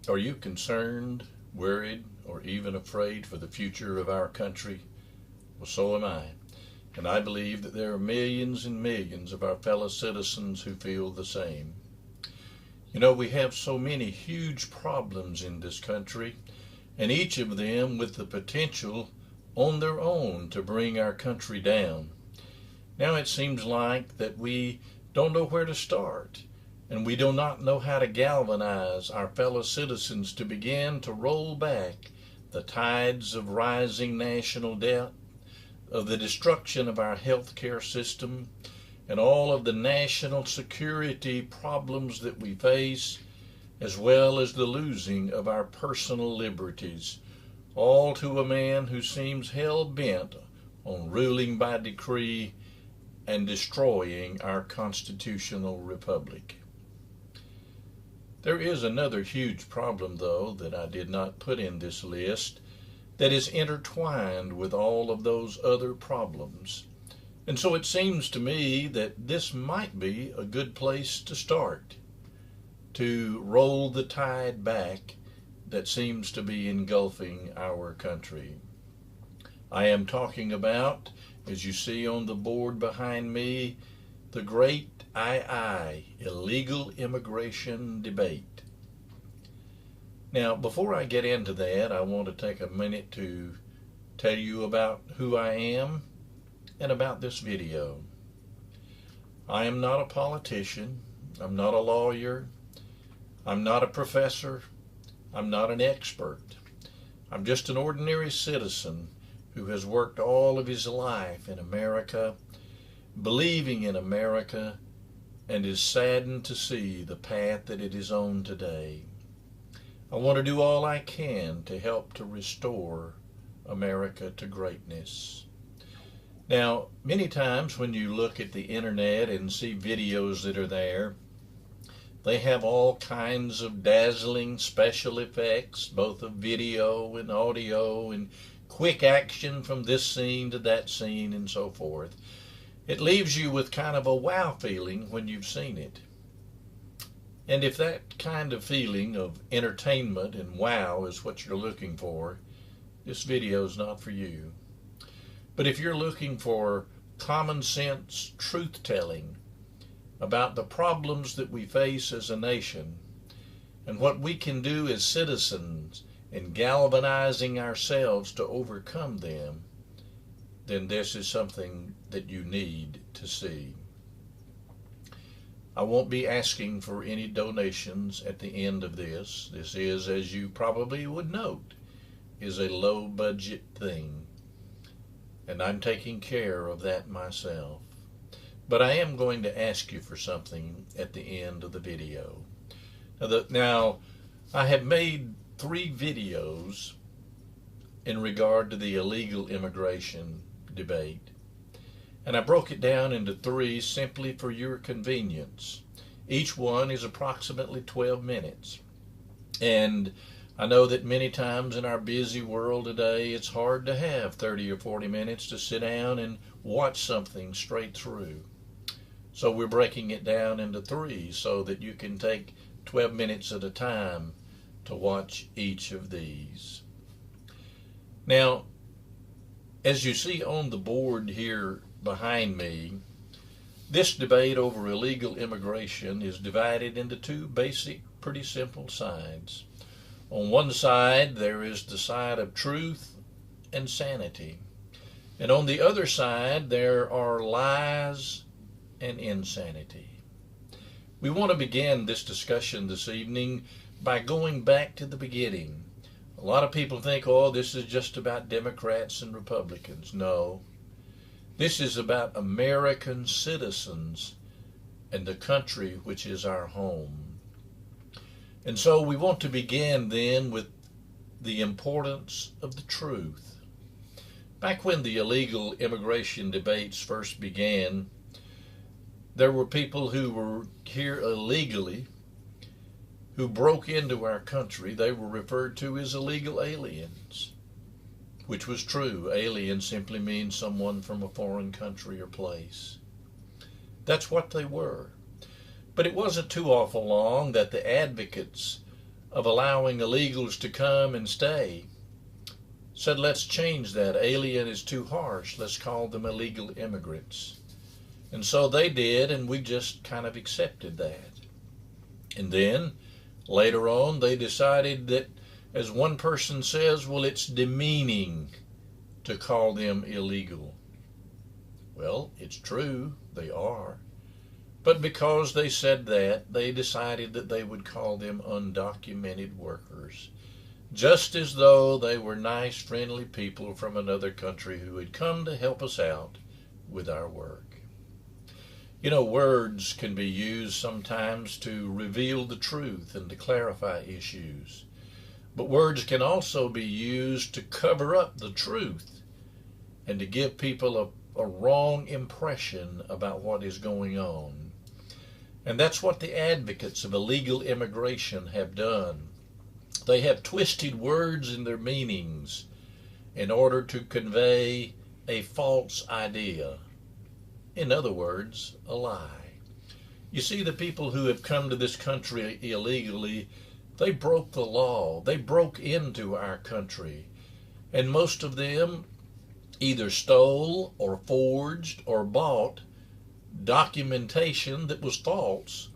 Are you concerned, worried, or even afraid for the future of our country? Well, so am I. And I believe that there are millions and millions of our fellow citizens who feel the same. You know, we have so many huge problems in this country, and each of them with the potential on their own to bring our country down. Now it seems like that we don't know where to start, and we do not know how to galvanize our fellow citizens to begin to roll back the tides of rising national debt, of the destruction of our health care system, and all of the national security problems that we face, as well as the losing of our personal liberties, all to a man who seems hell-bent on ruling by decree and destroying our constitutional republic. There is another huge problem, though, that I did not put in this list that is intertwined with all of those other problems. And so it seems to me that this might be a good place to start, to roll the tide back that seems to be engulfing our country. I am talking about, as you see on the board behind me, the great illegal immigration debate. Now, before I get into that, I want to take a minute to tell you about who I am and about this video. I am not a politician. I'm not a lawyer. I'm not a professor. I'm not an expert. I'm just an ordinary citizen who has worked all of his life in America, believing in America, and is saddened to see the path that it is on today. I want to do all I can to help to restore America to greatness. Now, many times when you look at the internet and see videos that are there, they have all kinds of dazzling special effects, both of video and audio, and quick action from this scene to that scene and so forth. It leaves you with kind of a wow feeling when you've seen it. And if that kind of feeling of entertainment and wow is what you're looking for, this video is not for you. But if you're looking for common sense truth-telling about the problems that we face as a nation and what we can do as citizens in galvanizing ourselves to overcome them, then this is something that you need to see. I won't be asking for any donations at the end of this. This is, as you probably would note, is a low-budget thing. And I'm taking care of that myself. But I am going to ask you for something at the end of the video. Now, I have made 3 videos in regard to the illegal immigration debate. And I broke it down into 3 simply for your convenience. Each one is approximately 12 minutes. And I know that many times in our busy world today, it's hard to have 30 or 40 minutes to sit down and watch something straight through. So we're breaking it down into 3 so that you can take 12 minutes at a time to watch each of these. Now, as you see on the board here behind me, this debate over illegal immigration is divided into 2 basic, pretty simple sides. On one side, there is the side of truth and sanity. And on the other side, there are lies and insanity. We want to begin this discussion this evening by going back to the beginning. A lot of people think, oh, this is just about Democrats and Republicans. No. This is about American citizens and the country which is our home. And so we want to begin then with the importance of the truth. Back when the illegal immigration debates first began, there were people who were here illegally, who broke into our country. They were referred to as illegal aliens, which was true. Alien simply means someone from a foreign country or place. That's what they were. But it wasn't too awful long that the advocates of allowing illegals to come and stay, said, let's change that. Alien is too harsh. Let's call them illegal immigrants. And so they did, and we just kind of accepted that. And then later on, they decided that, as one person says, well, it's demeaning to call them illegal. Well, it's true, they are. But because they said that, they decided that they would call them undocumented workers, just as though they were nice, friendly people from another country who had come to help us out with our work. You know, words can be used sometimes to reveal the truth and to clarify issues. But words can also be used to cover up the truth and to give people a wrong impression about what is going on. And that's what the advocates of illegal immigration have done. They have twisted words in their meanings in order to convey a false idea. In other words, a lie. You see, the people who have come to this country illegally, they broke the law. They broke into our country. And most of them either stole or forged or bought documentation that was false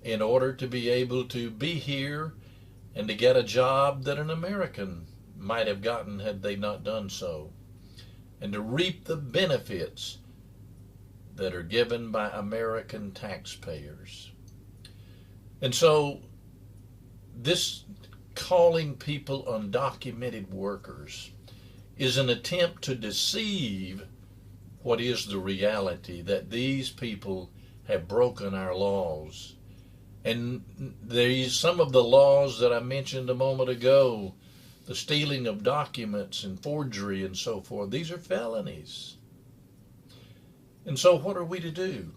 in order to be able to be here and to get a job that an American might have gotten had they not done so, and to reap the benefits that are given by American taxpayers. And so this calling people undocumented workers is an attempt to deceive what is the reality, that these people have broken our laws. And some of the laws that I mentioned a moment ago, the stealing of documents and forgery and so forth, these are felonies. And so what are we to do?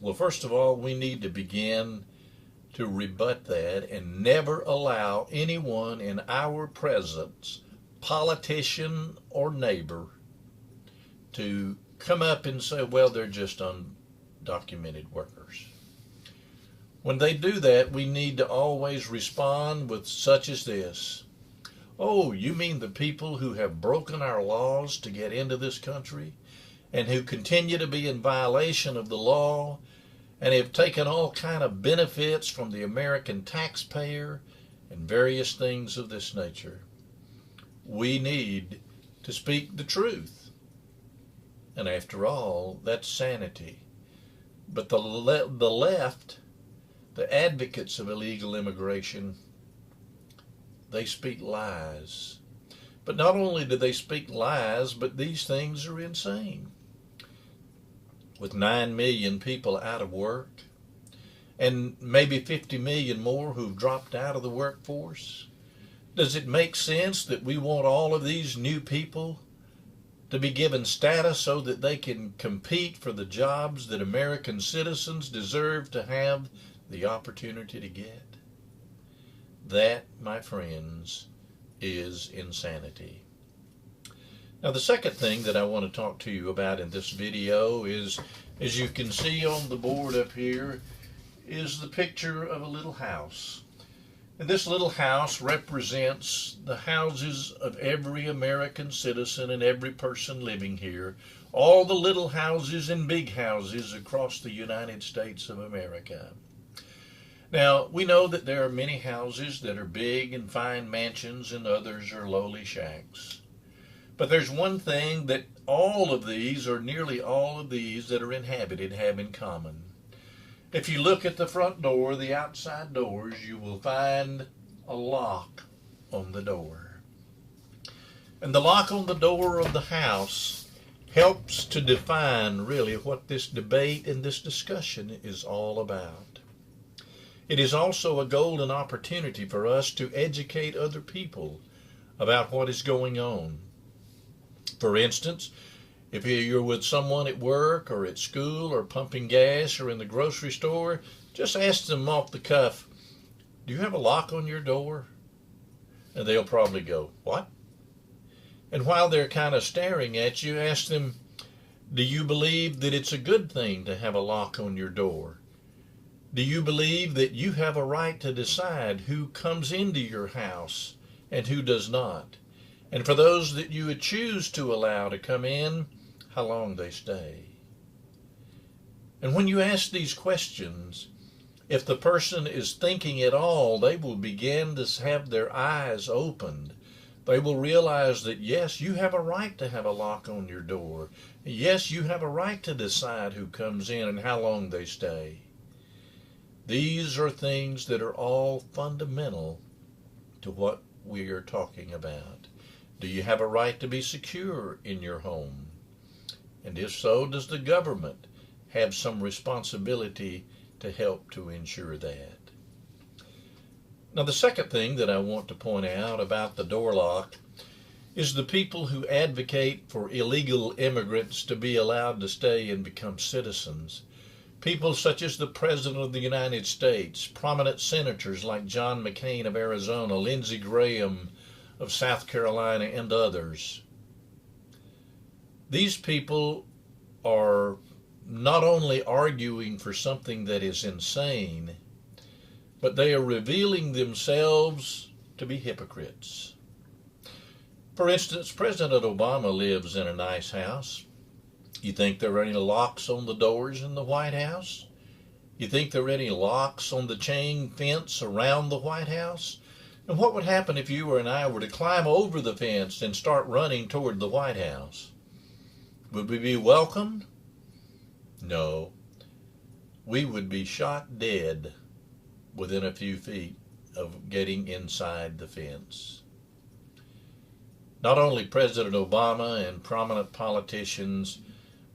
Well, first of all, we need to begin to rebut that and never allow anyone in our presence, politician or neighbor, to come up and say, well, they're just undocumented workers. When they do that, we need to always respond with such as this. Oh, you mean the people who have broken our laws to get into this country and who continue to be in violation of the law and have taken all kind of benefits from the American taxpayer and various things of this nature? We need to speak the truth. And after all, that's sanity. But the left, the advocates of illegal immigration, they speak lies. But not only do they speak lies, but these things are insane. With 9 million people out of work, and maybe 50 million more who've dropped out of the workforce, does it make sense that we want all of these new people to be given status so that they can compete for the jobs that American citizens deserve to have the opportunity to get? That, my friends, is insanity. Now, the second thing that I want to talk to you about in this video is, as you can see on the board up here, is the picture of a little house. And this little house represents the houses of every American citizen and every person living here, all the little houses and big houses across the United States of America. Now, we know that there are many houses that are big and fine mansions and others are lowly shacks. But there's one thing that all of these, or nearly all of these that are inhabited, have in common. If you look at the front door, the outside doors, you will find a lock on the door. And the lock on the door of the house helps to define really what this debate and this discussion is all about. It is also a golden opportunity for us to educate other people about what is going on. For instance, if you're with someone at work or at school or pumping gas or in the grocery store, just ask them off the cuff, do you have a lock on your door? And they'll probably go, what? And while they're kind of staring at you, ask them, do you believe that it's a good thing to have a lock on your door? Do you believe that you have a right to decide who comes into your house and who does not? And for those that you would choose to allow to come in, how long they stay? And when you ask these questions, if the person is thinking at all, they will begin to have their eyes opened. They will realize that, yes, you have a right to have a lock on your door. Yes, you have a right to decide who comes in and how long they stay. These are things that are all fundamental to what we are talking about. Do you have a right to be secure in your home? And if so, does the government have some responsibility to help to ensure that? Now, the second thing that I want to point out about the door lock is the people who advocate for illegal immigrants to be allowed to stay and become citizens. People such as the President of the United States, prominent senators like John McCain of Arizona, Lindsey Graham of South Carolina, and others. These people are not only arguing for something that is insane, but they are revealing themselves to be hypocrites. For instance, President Obama lives in a nice house. You think there are any locks on the doors in the White House? You think there are any locks on the chain fence around the White House? And what would happen if you and I were to climb over the fence and start running toward the White House? Would we be welcomed? No. We would be shot dead within a few feet of getting inside the fence. Not only President Obama and prominent politicians,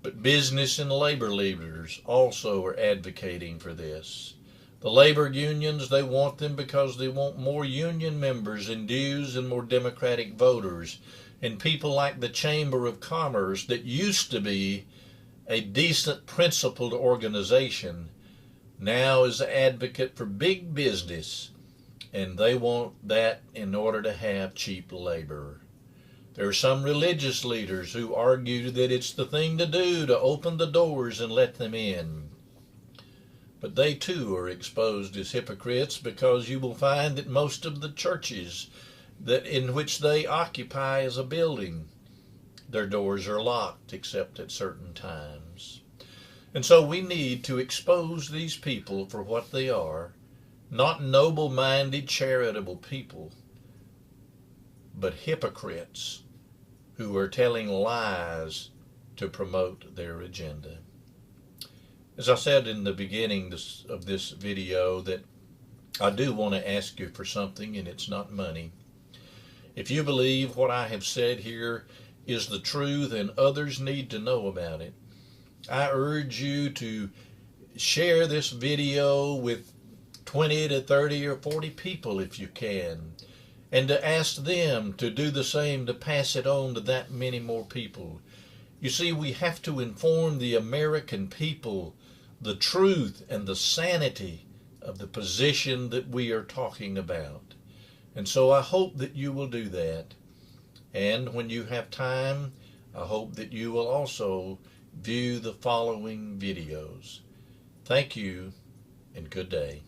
but business and labor leaders also are advocating for this. The labor unions, they want them because they want more union members and dues and more Democratic voters. And people like the Chamber of Commerce that used to be a decent, principled organization now is an advocate for big business, and they want that in order to have cheap labor. There are some religious leaders who argue that it's the thing to do to open the doors and let them in. But they too are exposed as hypocrites, because you will find that most of the churches that in which they occupy as a building, their doors are locked except at certain times. And so we need to expose these people for what they are, not noble-minded, charitable people, but hypocrites who are telling lies to promote their agenda. As I said in the beginning of this video, that I do want to ask you for something, and it's not money. If you believe what I have said here is the truth and others need to know about it, I urge you to share this video with 20 to 30 or 40 people if you can, and to ask them to do the same, to pass it on to that many more people. You see, we have to inform the American people the truth and the sanity of the position that we are talking about. And so I hope that you will do that. And when you have time, I hope that you will also view the following videos. Thank you, and good day.